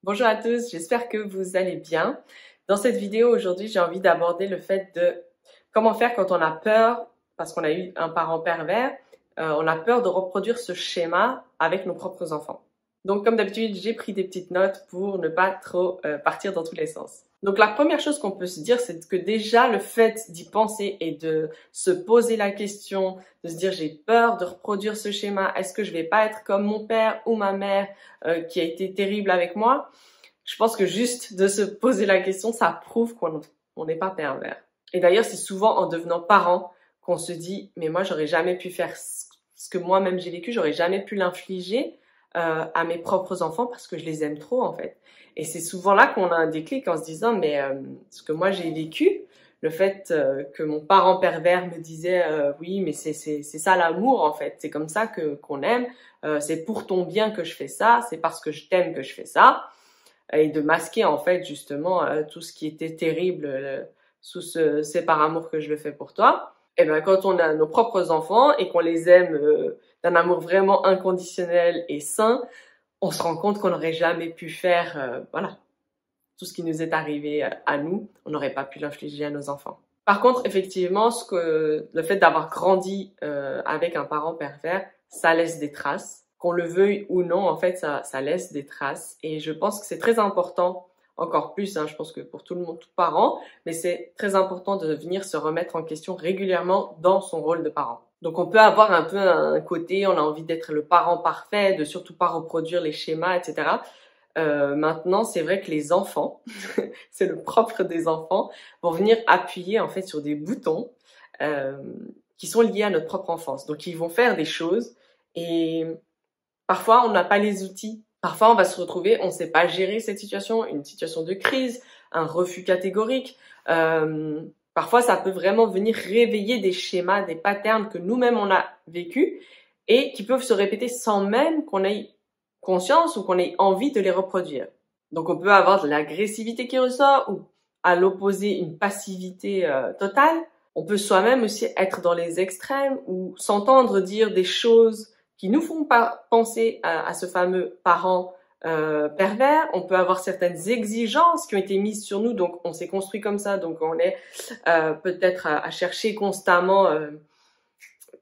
Bonjour à tous, j'espère que vous allez bien. Dans cette vidéo aujourd'hui, j'ai envie d'aborder le fait de comment faire quand on a peur, parce qu'on a eu un parent pervers, on a peur de reproduire ce schéma avec nos propres enfants. Donc comme d'habitude, j'ai pris des petites notes pour ne pas trop partir dans tous les sens. Donc la première chose qu'on peut se dire, c'est que déjà le fait d'y penser et de se poser la question, de se dire j'ai peur de reproduire ce schéma, est-ce que je vais pas être comme mon père ou ma mère qui a été terrible avec moi? Je pense que juste de se poser la question, ça prouve qu'on n'est pas pervers. Et d'ailleurs, c'est souvent en devenant parent qu'on se dit mais moi j'aurais jamais pu faire ce que moi-même j'ai vécu, j'aurais jamais pu l'infliger à mes propres enfants parce que je les aime trop en fait. Et c'est souvent là qu'on a un déclic en se disant mais ce que moi j'ai vécu, le fait que mon parent pervers me disait oui mais c'est ça l'amour en fait, c'est comme ça que qu'on aime, c'est pour ton bien que je fais ça, c'est parce que je t'aime que je fais ça, et de masquer en fait justement tout ce qui était terrible sous c'est par amour que je le fais pour toi. Et ben quand on a nos propres enfants et qu'on les aime d'un amour vraiment inconditionnel et sain, on se rend compte qu'on n'aurait jamais pu faire voilà, tout ce qui nous est arrivé à nous, on n'aurait pas pu l'infliger à nos enfants. Par contre, effectivement, le fait d'avoir grandi avec un parent pervers, ça laisse des traces. Qu'on le veuille ou non, en fait, ça laisse des traces. Et je pense que c'est très important, encore plus, hein, je pense que pour tout le monde, tout parent, mais c'est très important de venir se remettre en question régulièrement dans son rôle de parent. Donc on peut avoir un peu un côté, on a envie d'être le parent parfait, de surtout pas reproduire les schémas, etc. Maintenant, c'est vrai que les enfants, c'est le propre des enfants, vont venir appuyer en fait sur des boutons euh, qui sont liés à notre propre enfance. Donc ils vont faire des choses et parfois on n'a pas les outils. Parfois on va se retrouver, on ne sait pas gérer cette situation, une situation de crise, un refus catégorique. Parfois ça peut vraiment venir réveiller des schémas, des patterns que nous-mêmes on a vécu et qui peuvent se répéter sans même qu'on ait conscience ou qu'on ait envie de les reproduire. Donc on peut avoir de l'agressivité qui ressort ou à l'opposé une passivité totale. On peut soi-même aussi être dans les extrêmes ou s'entendre dire des choses qui nous font pas penser à ce fameux parent pervers. On peut avoir certaines exigences qui ont été mises sur nous, donc on s'est construit comme ça, donc on est peut-être à chercher constamment,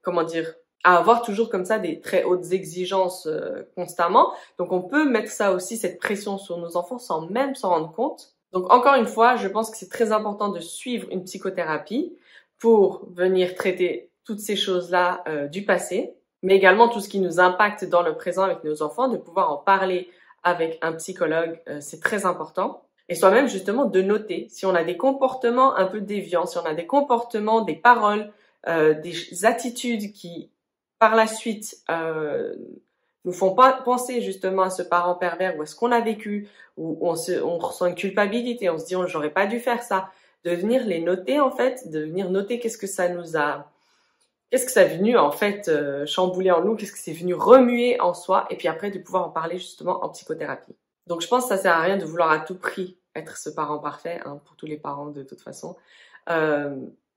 comment dire, à avoir toujours comme ça des très hautes exigences constamment. Donc on peut mettre ça aussi, cette pression sur nos enfants sans même s'en rendre compte. Donc encore une fois, je pense que c'est très important de suivre une psychothérapie pour venir traiter toutes ces choses-là du passé, mais également tout ce qui nous impacte dans le présent avec nos enfants, de pouvoir en parler avec un psychologue, c'est très important. Et soi-même justement de noter si on a des comportements un peu déviants, si on a des comportements, des paroles, des attitudes qui par la suite nous font pas penser justement à ce parent pervers ou à ce qu'on a vécu, où on ressent une culpabilité, on se dit j'aurais pas dû faire ça, de venir les noter en fait, de venir noter qu'est-ce que ça est venu en fait chambouler en nous, qu'est-ce que c'est venu remuer en soi, et puis après de pouvoir en parler justement en psychothérapie. Donc je pense que ça sert à rien de vouloir à tout prix être ce parent parfait, hein, pour tous les parents de toute façon.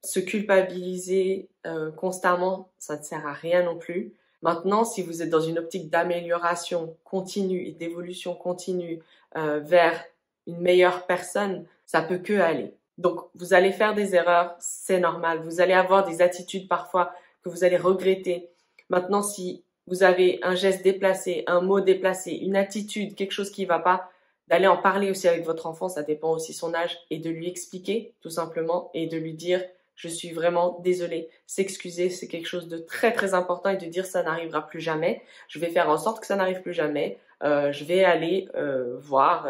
Se culpabiliser constamment, ça ne sert à rien non plus. Maintenant, si vous êtes dans une optique d'amélioration continue et d'évolution continue vers une meilleure personne, ça peut que aller. Donc, vous allez faire des erreurs, c'est normal. Vous allez avoir des attitudes parfois que vous allez regretter. Maintenant, si vous avez un geste déplacé, un mot déplacé, une attitude, quelque chose qui ne va pas, d'aller en parler aussi avec votre enfant, ça dépend aussi de son âge, et de lui expliquer tout simplement et de lui dire je suis vraiment désolée. S'excuser, c'est quelque chose de très très important et de dire ça n'arrivera plus jamais. Je vais faire en sorte que ça n'arrive plus jamais. Je vais aller voir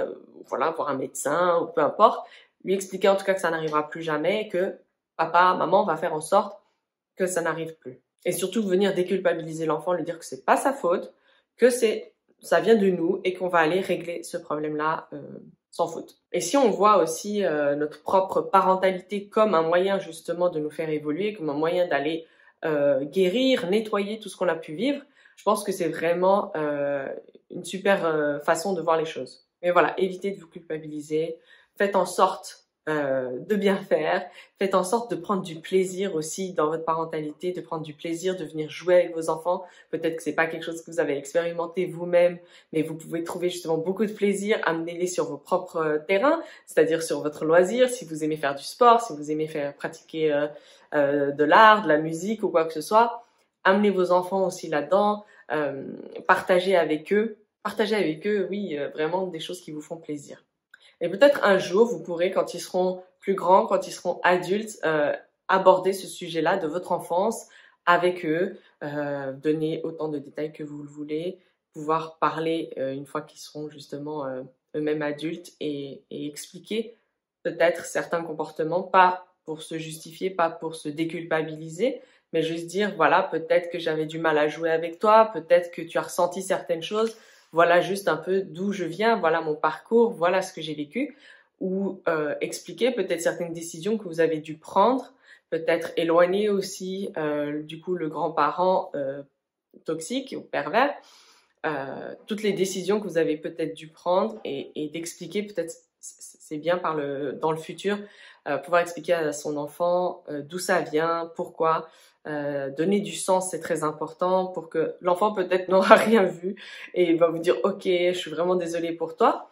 un médecin ou peu importe. Lui expliquer en tout cas que ça n'arrivera plus jamais et que papa, maman va faire en sorte que ça n'arrive plus. Et surtout venir déculpabiliser l'enfant, lui dire que c'est pas sa faute, que ça vient de nous et qu'on va aller régler ce problème-là sans faute. Et si on voit aussi notre propre parentalité comme un moyen justement de nous faire évoluer, comme un moyen d'aller guérir, nettoyer tout ce qu'on a pu vivre, je pense que c'est vraiment une super façon de voir les choses. Mais voilà, évitez de vous culpabiliser. Faites en sorte de bien faire. Faites en sorte de prendre du plaisir aussi dans votre parentalité, de prendre du plaisir de venir jouer avec vos enfants. Peut-être que c'est pas quelque chose que vous avez expérimenté vous-même, mais vous pouvez trouver justement beaucoup de plaisir. Amenez-les sur vos propres terrains, c'est-à-dire sur votre loisir. Si vous aimez faire du sport, si vous aimez pratiquer de l'art, de la musique ou quoi que ce soit, amenez vos enfants aussi là-dedans. Partagez avec eux. Partagez avec eux, oui, vraiment des choses qui vous font plaisir. Et peut-être un jour, vous pourrez, quand ils seront plus grands, quand ils seront adultes, aborder ce sujet-là de votre enfance avec eux, donner autant de détails que vous le voulez, pouvoir parler une fois qu'ils seront justement eux-mêmes adultes et expliquer peut-être certains comportements, pas pour se justifier, pas pour se déculpabiliser, mais juste dire, voilà, peut-être que j'avais du mal à jouer avec toi, peut-être que tu as ressenti certaines choses, voilà juste un peu d'où je viens, voilà mon parcours, voilà ce que j'ai vécu, ou expliquer peut-être certaines décisions que vous avez dû prendre, peut-être éloigner aussi du coup le grand-parent toxique ou pervers, toutes les décisions que vous avez peut-être dû prendre et d'expliquer peut-être c'est bien dans le futur pouvoir expliquer à son enfant d'où ça vient, pourquoi. Donner du sens, c'est très important pour que l'enfant peut-être n'aura rien vu et va vous dire ok, je suis vraiment désolée pour toi.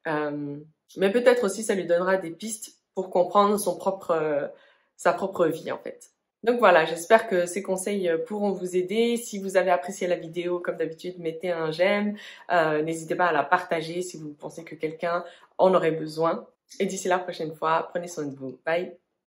Mais peut-être aussi ça lui donnera des pistes pour comprendre sa propre vie en fait. Donc voilà, j'espère que ces conseils pourront vous aider. Si vous avez apprécié la vidéo, comme d'habitude, mettez un j'aime. N'hésitez pas à la partager si vous pensez que quelqu'un en aurait besoin. Et d'ici la prochaine fois, prenez soin de vous. Bye!